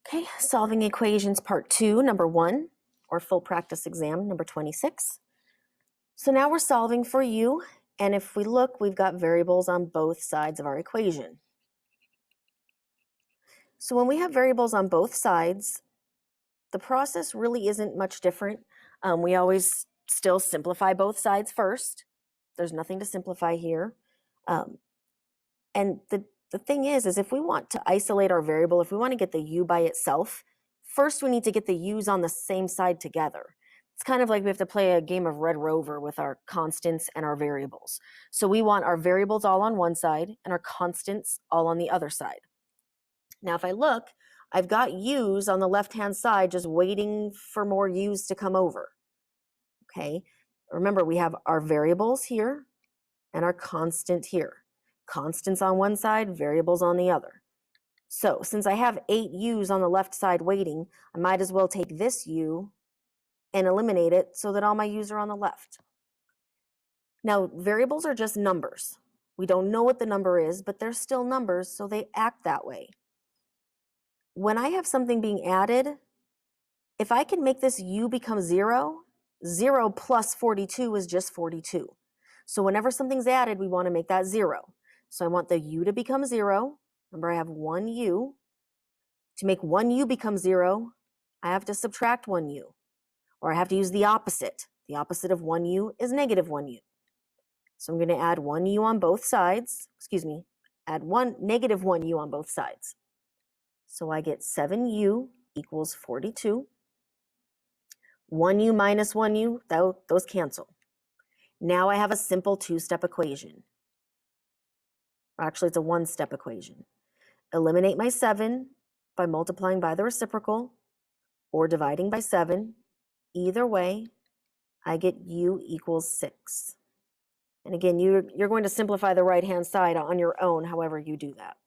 Okay, solving equations part 2, number 1, or full practice exam, number 26. So now we're solving for u, and if we look, we've got variables on both sides of our equation. So when we have variables on both sides, the process really isn't much different. We always still simplify both sides first. There's nothing to simplify here. And the thing is if we want to isolate our variable, if we want to get the u by itself, first we need to get the u's on the same side together. It's kind of like we have to play a game of Red Rover with our constants and our variables. So we want our variables all on one side and our constants all on the other side. Now if I look, I've got u's on the left-hand side just waiting for more u's to come over. Okay, remember we have our variables here and our constant here. Constants on one side, variables on the other. So since I have 8 u's on the left side waiting, I might as well take this u and eliminate it so that all my u's are on the left. Now, variables are just numbers. We don't know what the number is, but they're still numbers, so they act that way. When I have something being added, if I can make this u become 0, 0 plus 42 is just 42. So whenever something's added, we want to make that 0. So I want the u to become 0. Remember, I have 1 u. To make 1 u become 0, I have to subtract 1 u. Or I have to use the opposite. The opposite of 1 u is negative 1 u. So I'm going to add 1 u on both sides. Add negative 1 u on both sides. So I get 7u equals 42. 1u minus 1u, those cancel. Now I have a simple two-step equation. Actually, it's a one-step equation. Eliminate my 7 by multiplying by the reciprocal or dividing by 7. Either way, I get u equals 6. And again, you're going to simplify the right-hand side on your own, however you do that.